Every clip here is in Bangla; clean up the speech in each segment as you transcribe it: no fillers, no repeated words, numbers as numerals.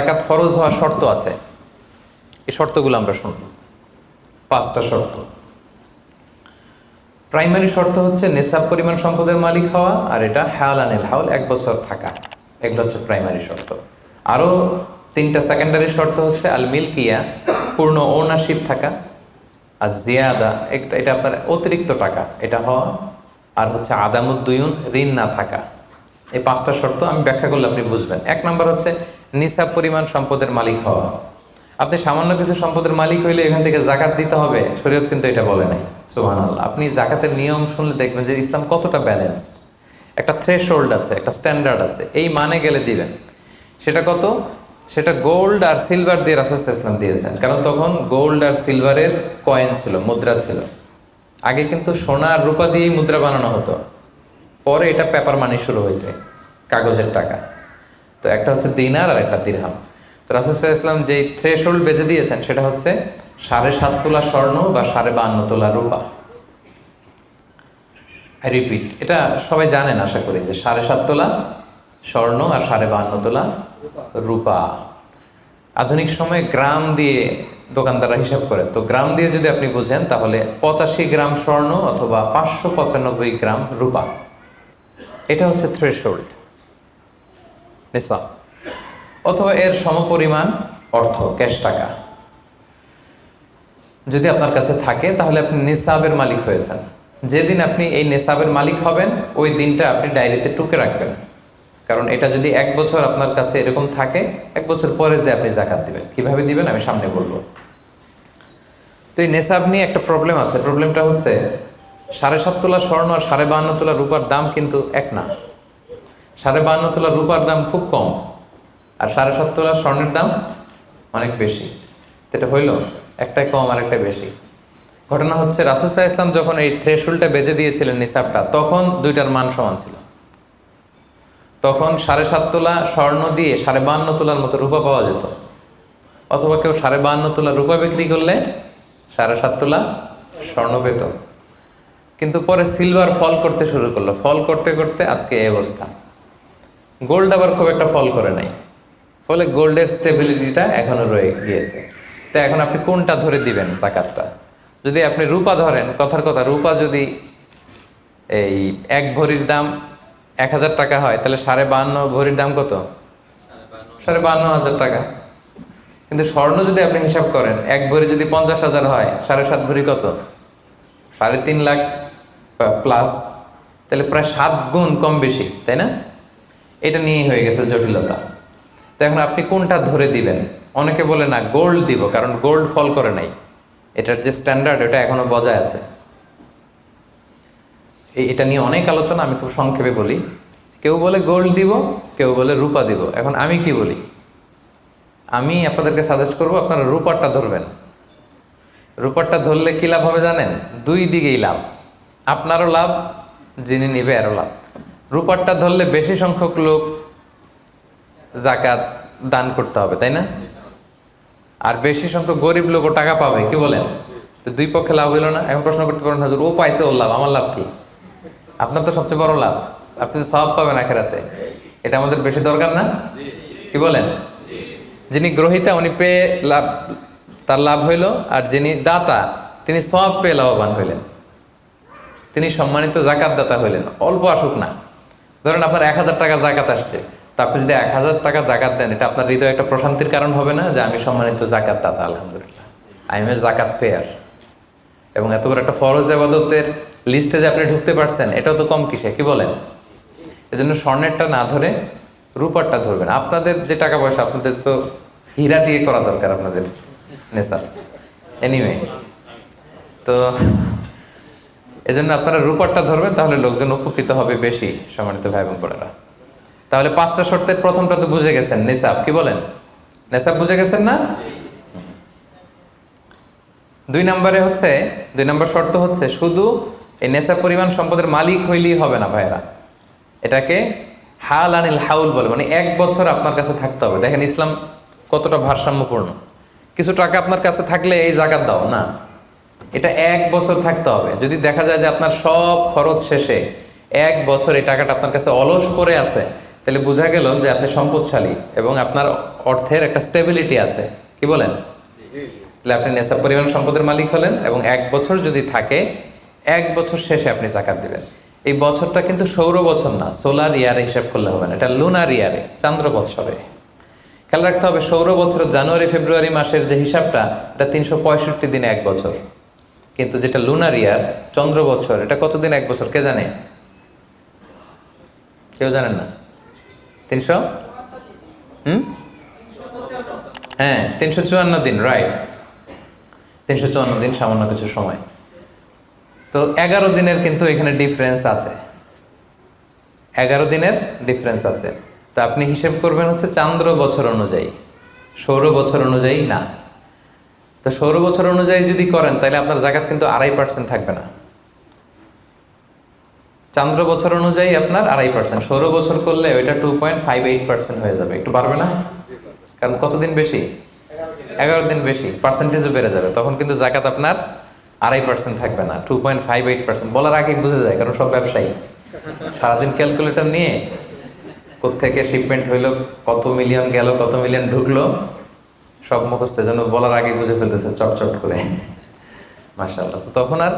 জাকাত ফরজ হওয়ার শর্ত আছে, এই শর্তগুলো আমরা শুনব। 5টা শর্ত। প্রাইমারি শর্ত হচ্ছে নেসাব পরিমাণ সম্পদের মালিক হওয়া, আর এটা হাওলানিল হাউল, 1 বছর থাকা। এগুলো হচ্ছে প্রাইমারি শর্ত। আরও 3টা সেকেন্ডারি শর্ত হচ্ছে আল মিলকিয়া, পূর্ণ ওনারশিপ থাকা, আর জিয়াদা, এটা আপনার অতিরিক্ত টাকা এটা হওয়া, আর হচ্ছে আদামুদ্দুয়ুন, ঋণ না থাকা। এই 5টা শর্ত আমি ব্যাখ্যা করলে আপনি বুঝবেন। 1 নম্বর হচ্ছে নিসাব পরিমাণ সম্পদের মালিক হওয়া। আপনি সামান্য কিছু সম্পদের মালিক হইলে এখান থেকে জাকাত দিতে হবে, শরীয়ত কিন্তু এটা বলে নাই। সুবহানাল্লাহ। আপনি জাকাতের নিয়ম শুনলে দেখবেন যে ইসলাম কতটা ব্যালেন্সড। একটা থ্রেশহোল্ড আছে, একটা স্ট্যান্ডার্ড আছে, এই মানে গেলে দিবেন। সেটা কত? সেটা গোল্ড আর সিলভার দিয়ে রাসূল সাল্লাল্লাহু আলাইহি ওয়াসাল্লাম দিয়েছেন, কারণ তখন গোল্ড আর সিলভারের কয়েন ছিল, মুদ্রা ছিল। আগে কিন্তু সোনা আর রূপা দিয়েই মুদ্রা বানানো হতো, পরে এটা পেপার মানি শুরু হয়েছে, কাগজের টাকা। তো একটা হচ্ছে দিনার আর একটা দিরহাম। তো রাসূল সাল্লাল্লাহু আলাইহি ওয়াসাল্লাম যে থ্রেশহোল্ড বেঁধে দিয়েছেন সেটা হচ্ছে 7.5 তোলা স্বর্ণ বা 52.5 তোলা রূপা। আই রিপিট, এটা সবাই জানেন আশা করি, যে 7.5 তোলা স্বর্ণ আর 52.5 তোলা রূপা। আধুনিক সময়ে গ্রাম দিয়ে দোকানদাররা হিসাব করে, তো গ্রাম দিয়ে যদি আপনি বুঝেন তাহলে 85 গ্রাম স্বর্ণ অথবা 595 গ্রাম রূপা, এটা হচ্ছে থ্রেশহোল্ড নিসাব, অথবা এর সমপরিমাণ অর্থ, ক্যাশ টাকা যদি আপনার কাছে থাকে, তাহলে আপনি নিসাবের মালিক হয়েছেন। যেদিন আপনি এই নিসাবের মালিক হবেন ওই দিনটা আপনি ডায়েরিতে টুকে রাখবেন, কারণ এটা যদি 1 বছর আপনার কাছে এরকম থাকে, 1 বছর পরে যে আপনি জাকাত দিবেন, কিভাবে দিবেন আমি সামনে বলবো। তো এই নেসাব নিয়ে একটা প্রবলেম আছে। প্রবলেমটা হচ্ছে 7.5 তোলা স্বর্ণ আর 52.5 তোলা রূপার দাম কিন্তু এক না। 52.5 তোলা রূপার দাম খুব কম, আর 7.5 তোলা স্বর্ণের দাম অনেক বেশি। এটা হইল একটাই কম আর একটা বেশি। ঘটনা হচ্ছে রাসূল সাল্লাল্লাহু আলাইহি ওয়াসাল্লাম যখন এই থ্রেশহোল্ডটা বেঁধে দিয়েছিলেন নিসাবটা, তখন দুইটার মান সমান ছিল। তখন 7.5 তোলা স্বর্ণ দিয়ে 52.5 তোলার মতো রূপা পাওয়া যেত, অথবা কেউ 52.5 তোলা রূপা বিক্রি করলে 7.5 তোলা স্বর্ণ পেত। কিন্তু পরে সিলভার ফল করতে শুরু করলো, ফল করতে করতে আজকে এই অবস্থা। গোল্ড আবার খুব একটা ফল করে নাই, ফলে গোল্ডের স্টেবিলিটিটা এখনো রয়ে গিয়েছে। তো এখন আপনি কোনটা ধরে দিবেন জাকাতটা? যদি আপনি রূপা ধরেন, কথার কথা, রূপা যদি এই 1 ভরির দাম 1000 টাকা হয়, তাহলে 52.5 ভরির দাম কত? 52,500 টাকা। কিন্তু স্বর্ণ যদি আপনি হিসাব করেন, 1 ভরি যদি 50,000 হয়, 7.5 ভরি কত? 3.5 লাখ প্লাস, তাহলে প্রায় 7 গুণ কম বেশি, তাই না? এটা নিয়েই হয়ে গেছে জটিলতা। তো এখন আপনি কোনটা ধরে দিবেন? অনেকে বলে না গোল্ড দিব, কারণ গোল্ড ফল করে নাই, এটার যে স্ট্যান্ডার্ড এটা এখনো বজায় আছে। এটা নিয়ে অনেক আলোচনা, আমি খুব সংক্ষেপে বলি। কেউ বলে গোল্ড দিব, কেউ বলে রূপা দিব। এখন আমি কি বলি? আমি আপনাদেরকে সাজেস্ট করব আপনারা রূপারটা ধরবেন। রূপারটা ধরলে কি লাভ হবে জানেন? 2 দিকেই লাভ, আপনারও লাভ, যিনি নিবে আরও লাভ। রূপারটা ধরলে বেশি সংখ্যক লোক জাকাত দান করতে হবে, তাই না? আর বেশি সংখ্যক গরিব লোকও টাকা পাবে, কি বলেন? তো 2 পক্ষে লাভ হইল না। এখন প্রশ্ন করতে পারেন, হুজুর ও পাইছে ওর লাভ, আমার লাভ কি? আপনার তো সবচেয়ে বড় লাভ, আপনি তো সওয়াব পাবেন আখিরাতে। এটা আমাদের বেশি দরকার না? কি বলেন? যিনি গ্রহীতা উনি পেয়ে লাভ, তার লাভ হইল, আর যিনি দাতা তিনি সওয়াব পেয়ে লাভবান হইলেন, তিনি সম্মানিত জাকাত দাতা হইলেন। অল্প আসুক না, ধরেন আপনার 1000 টাকা জাকাত আসছে, তা আপনি যদি 1000 টাকা জাকাত দেন, এটা আপনার হৃদয়ে একটা প্রশান্তির কারণ হবে না যে আমি সম্মানিত জাকাত দাতা, আলহামদুলিল্লাহ, আই এম এ জাকাত পেয়ার। এবং এত বড় একটা ফরজ ইবাদতের লিস্টে যে আপনি ঢুকতে পারছেন, এটাও তো কম কিসে, কি বলেন? এজন্য স্বর্ণেরটা না ধরে রূপারটা ধরবেন। আপনাদের যে টাকা পয়সা, আপনাদের তো হীরা দিয়ে করা দরকার আপনাদের নেশা। এনিওয়ে, তো এজন্য আপনারা রূপারটা ধরবেন, তাহলে লোকজন উপকৃত হবে বেশি, সম্মানিত ভাই বোন বোনেরা। তাহলে 5টা শর্তের প্রথমটা তো বুঝে গেছেন, নেসাব। কি বলেন? নেসাব বুঝে গেছেন না? 2 নম্বর শর্ত হচ্ছে শুধু এই নেসাব পরিমাণ সম্পদের মালিক হইলেই হবে না ভাইরা, এটাকে হাওলানিল হাউল বলে, মানে 1 বছর আপনার কাছে থাকতে হবে। দেখেন ইসলাম কতটা ভারসাম্যপূর্ণ। কিছু টাকা আপনার কাছে থাকলে এই জাকাত দাও না, এটা 1 বছর থাকতে হবে। যদি দেখা যায় যে আপনার সব খরচ শেষে 1 বছর এই টাকাটা আপনার কাছে অলস পড়ে আছে, তাহলে বোঝা গেল যে আপনি সম্পদশালী এবং আপনার অর্থের একটা স্টেবিলিটি আছে, কি বলেন? তাহলে আপনি নেশাব পরিমাণ সম্পদের মালিক হলেন এবং 1 বছর যদি থাকে 1 বছর শেষে আপনি জাকাত দিবেন। এই বছরটা কিন্তু সৌর বছর না, সোলার ইয়ারে হিসাব করলে হবে না, এটা লুনার ইয়ারে, চান্দ্র বছরে। খেয়াল রাখতে হবে সৌর বছর জানুয়ারি ফেব্রুয়ারি মাসের যে হিসাবটা এটা 365 দিনে 1 বছর, কিন্তু যেটা লুনার ইয়ার চন্দ্র বছর এটা কতদিন 1 বছর কে জানে? কেউ জানেন না? 300 হ্যাঁ 354 দিন, রাইট, 354 দিন, সামান্য কিছু সময়। তো 11 দিনের কিন্তু এখানে ডিফারেন্স আছে, 11 দিনের ডিফারেন্স আছে। তো আপনি হিসেব করবেন হচ্ছে চান্দ্র বছর অনুযায়ী, সৌর বছর অনুযায়ী না। তো সৌর বছর অনুযায়ী যদি করেন তাহলে আপনার জাকাত কিন্তু 2.5% থাকবে না। চান্দ্র বছর অনুযায়ী আপনার 2.5%, সৌর বছর করলে ওইটা 2.58% হয়ে যাবে, একটু বাড়বে না? কারণ কতদিন বেশি? 11 দিন বেশি, পার্সেন্টেজও বেড়ে যাবে, তখন কিন্তু জাকাত আপনার 2.5% থাকবে না, 2.58%। বলার আগে বুঝে যায়, কারণ সব ব্যবসায়ী সারাদিন ক্যালকুলেটর নিয়ে কোত্থেকে শিপমেন্ট হইলো, কত মিলিয়ন গেল, কত মিলিয়ন ঢুকলো, সব মুখস্থ, যেন বলার আগে বুঝে ফেলতেছে চটচট করে, মাশাআল্লাহ। তো তখন আর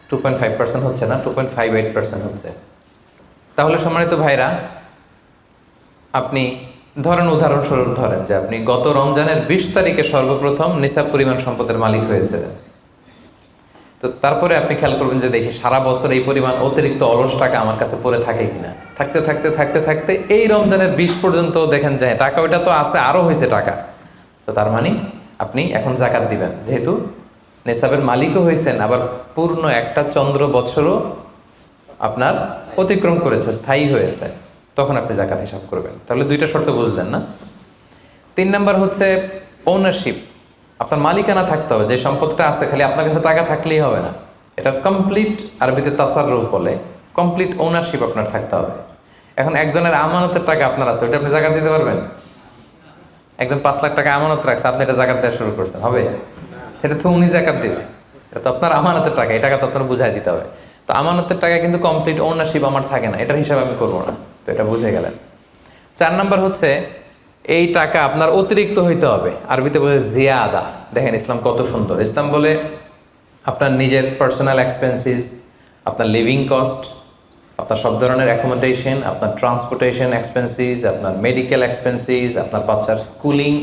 2.5% হচ্ছে না, 2.58% হচ্ছে। তাহলে সম্মানিত ভাইরা, আপনি ধরেন, উদাহরণস্বরূপ ধরেন যে আপনি গত রমজানের 20 তারিখে সর্বপ্রথম নিসাব পরিমাণ সম্পদের মালিক হয়েছিলেন। তো তারপরে আপনি খেয়াল করবেন যে দেখি সারা বছর এই পরিমাণ অতিরিক্ত অলস টাকা আমার কাছে পড়ে থাকে কিনা। থাকতে থাকতে থাকতে থাকতে এই রমজানের 20 পর্যন্ত দেখেন যে টাকা ওইটা তো আছে, আরও হয়েছে টাকা। তো তার মানে আপনি এখন জাকাত দিবেন, যেহেতু নেসাবের মালিকও হয়েছেন, আবার পূর্ণ একটা চন্দ্র বছরও আপনার অতিক্রম করেছে, স্থায়ী হয়েছে, তখন আপনি জাকাত হিসাব করবেন। তাহলে 2টা শর্ত বুঝলেন না? 3 নাম্বার হচ্ছে ওনারশিপ, আপনার মালিকানা থাকতে হবে। যে সম্পদটা আছে খালি আপনার কাছে টাকা থাকলেই হবে না, এটা কমপ্লিট, আরবিতে তাসাররুফ বলে, কমপ্লিট ওনারশিপ আপনার থাকতে হবে। এখন একজনের আমানতের টাকা আপনার আছে, ওটা আপনি জাকাত দিতে পারবেন? একজন 5 লাখ টাকা আমানত রাখছে, আপনি এটা জাকাত দেওয়া শুরু করছেন, হবে? সেটা তো উনি জাকাত দেবে, এটা তো আপনার আমানতের টাকা, এই টাকা তো আপনার বুঝাই দিতে হবে। তো আমানতের টাকা কিন্তু কমপ্লিট ওনারশিপ আমার থাকে না, এটার হিসাব আমি করবো না। তো এটা বুঝে গেলেন। 4 নাম্বার হচ্ছে এই টাকা আপনার অতিরিক্ত হইতে হবে, আরবিতে বলে জিয়াদা। দেখেন ইসলাম কত সুন্দর, ইসলাম বলে আপনার নিজের পার্সোনাল এক্সপেন্সিস, আপনার লিভিং কস্ট, আপনার সব ধরনের অ্যাকোমোডেশন, আপনার ট্রান্সপোর্টেশন এক্সপেন্সিস, আপনার মেডিকেল এক্সপেন্সিস, আপনার বাচ্চার স্কুলিং,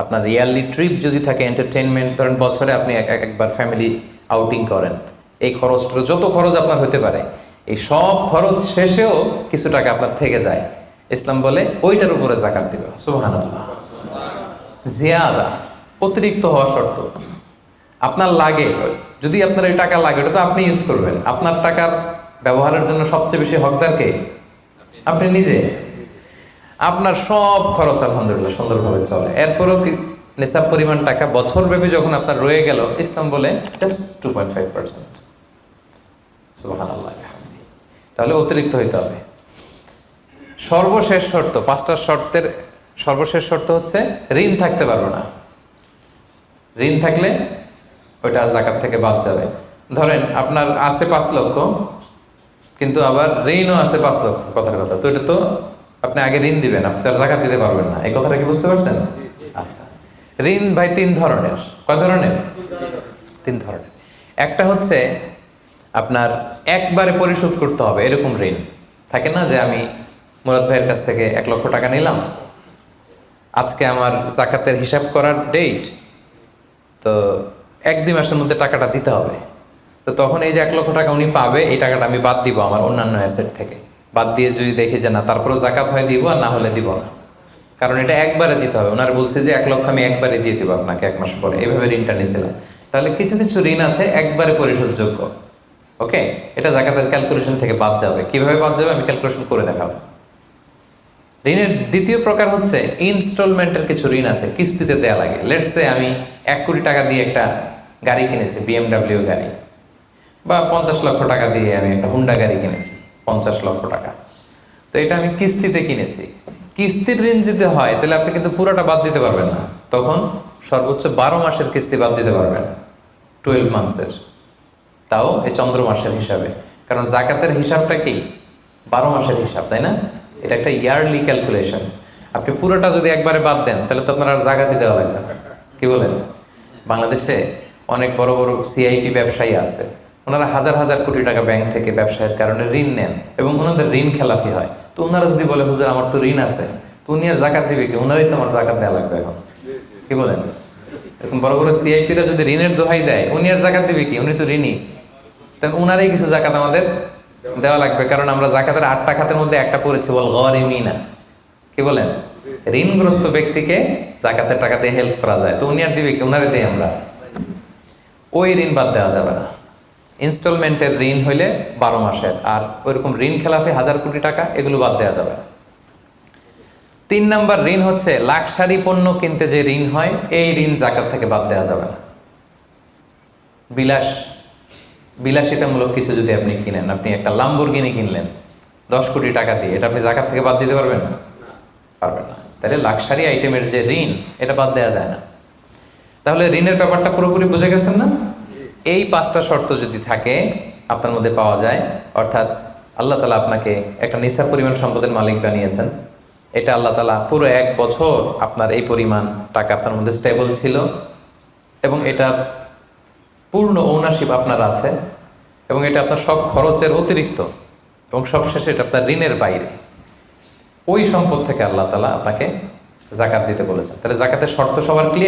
আপনার ইয়ারলি ট্রিপ যদি থাকে, এন্টারটেনমেন্ট, ধরেন বছরে আপনি একবার ফ্যামিলি আউটিং করেন, এই খরচটা, যত খরচ আপনার হতে পারে, এই সব খরচ শেষেও কিছু টাকা আপনার থেকে যায়, ইসলাম বলে ওইটার উপরে জাকাত দিবে। সুবহানাল্লাহ। জিয়াদা, অতিরিক্ত হওয়া শর্ত। আপনার লাগে, যদি আপনার এই টাকা লাগে, ওটা তো আপনি ইউজ করবেন। আপনার টাকার ব্যবহারের জন্য সবচেয়ে বেশি হকদার কে? আপনি নিজে। আপনার সব খরচ আলহামদুলিল্লাহ সুন্দরভাবে চলে, এরপরও নিসাব পরিমাণ টাকা বছরব্যাপী যখন আপনার রয়ে গেল, ইসলাম বলে জাস্ট 2.5%। সুবহানাল্লাহ। তাহলে অতিরিক্ত হইতে হবে। সর্বশেষ শর্ত, 5টা শর্তের সর্বশেষ শর্ত হচ্ছে ঋণ থাকতে পারবে না। ঋণ থাকলে ওইটা জাকাত থেকে বাদ যাবে। ধরেন আপনার আছে 5 লক্ষ, কিন্তু আবার ঋণও আছে 5 লক্ষ, কথার কথা, তো এটা তো আপনি আগে ঋণ দিবেন, আপনি তার জাকাত দিতে পারবেন না। এই কথাটা কি বুঝতে পারছেন? আচ্ছা, ঋণ ভাই 3 ধরনের। কয় ধরনের? 3 ধরনের। একটা হচ্ছে আপনার একবারে পরিশোধ করতে হবে, এরকম ঋণ থাকে না, যে আমি মুরাদ ভাইয়ের কাছ থেকে 1 লক্ষ টাকা নিলাম, আজকে আমার জাকাতের হিসাব করার ডেট, তো 1-2 মাসের মধ্যে টাকাটা দিতে হবে। তো তখন এই যে 1 লক্ষ টাকা উনি পাবে, এই টাকাটা আমি বাদ দিব আমার অন্যান্য অ্যাসেট থেকে, বাদ দিয়ে যদি দেখি যে না তারপরেও জাকাত হয় দিব, আর না হলে দিব না, কারণ এটা একবারে দিতে হবে। ওনার বলছে যে 1 লক্ষ আমি একবারে দিয়ে দিব আপনাকে 1 মাস পরে, এইভাবে ঋণটা নিয়েছিলাম। তাহলে কিছু কিছু ঋণ আছে একবারে পরিশোধযোগ্য, ওকে, এটা জাকাতের ক্যালকুলেশন থেকে বাদ যাবে। কিভাবে বাদ যাবে আমি ক্যালকুলেশন করে দেখাবো। ঋণের দ্বিতীয় প্রকার হচ্ছে ইনস্টলমেন্টের কিছু ঋণ আছে, কিস্তিতে দেয়া লাগে। লেটস সে আমি 1 কোটি টাকা দিয়ে একটা গাড়ি কিনেছি, BMW গাড়ি, বা 50 লক্ষ টাকা দিয়ে আমি একটা হুন্ডা গাড়ি কিনেছি, 50 লক্ষ টাকা। তো এটা আমি কিস্তিতে কিনেছি। কিস্তির ঋণ যদি হয় তাহলে আপনি কিন্তু পুরোটা বাদ দিতে পারবেন না, তখন সর্বোচ্চ 12 মাসের কিস্তি বাদ দিতে পারবেন, 12 মান্থসের, তাও এই চন্দ্র মাসের হিসাবে। কারণ জাকাতের হিসাবটা কি 12 মাসের হিসাব, তাই না? এটা একটা ইয়ারলি ক্যালকুলেশন। আপনি পুরোটা যদি একবারে বাদ দেন তাহলে তো আপনার আর জাকাতই দেওয়া লাগবে না। কি বলেন? বাংলাদেশে অনেক বড় বড় সিআইপি ব্যবসায়ী আছে, ওনারা হাজার হাজার কোটি টাকা ব্যাংক থেকে ব্যবসায়ের কারণে ঋণ নেন এবং ওনাদের ঋণ খেলাপি হয়। তো ওনারা যদি বলে হুজুর আমার তো ঋণ আছে, তো উনি আর জাকাত দিবে কি? ওনারাই তো আমার জাকাত দেওয়া লাগবে এখন। কি বলেন? এরকম বড় বড় সিআইপিরা যদি ঋণের দোহাই দেয়, উনি আর জাকাত দিবে কি? উনি তো ঋণী। তাই উনারাই কিছু জাকাত আমাদের দেওয়া লাগবে, কারণ আমরা জাকাতের 8টা খাতের মধ্যে একটা পড়েছি, বল গরিমিনা। কি বলেন? ঋণগ্রস্ত ব্যক্তিকে জাকাতের টাকা দিয়ে হেল্প করা যায়, তো উনি আর দিবে কি? উনারে দেই আমরা। ওই ঋণ বাদ দেওয়া যাবে না। ইনস্টলমেন্টের ঋণ হইলে 12 মাসের, আর ওইরকম ঋণ খেলাপি 1000 কোটি টাকা, এগুলো বাদ দেওয়া যাবে না। 3 নাম্বার ঋণ হচ্ছে লাক্সারি পণ্য কিনতে যে ঋণ হয়, এই ঋণ জাকাত থেকে বাদ দেওয়া যাবে না। বিলাসিতামূলক কিছু যদি আপনি কিনেন, আপনি একটা লাম্বরগিনি কিনলেন 10 কোটি টাকা দিয়ে, এটা আপনি জাকাত থেকে বাদ দিতে পারবেন? পারবেন না। তাহলে লাক্সারি আইটেমের যে ঋণ, এটা বাদ দেওয়া যায় না। তাহলে ঋণের ব্যাপারটা পুরোপুরি বুঝে গেছেন না? এই 5টা শর্ত যদি থাকে আপনার মধ্যে পাওয়া যায়, অর্থাৎ আল্লাহ তালা আপনাকে একটা নিসাব পরিমাণ সম্পদের মালিক বানিয়েছেন, এটা আল্লাহ তালা পুরো 1 বছর আপনার এই পরিমাণ টাকা আপনার মধ্যে স্টেবল ছিল এবং এটার পূর্ণ ওনারশিপ আপনার আছে, এবং এটা আপনার সব খরচের অতিরিক্ত, এবং সবশেষে এটা আপনার ঋণের বাইরে, ওই সম্পদ থেকে আল্লাহ তালা আপনাকে জাকাত দিতে বলেছেন। তাহলে জাকাতের শর্ত সবার ক্লিয়ার।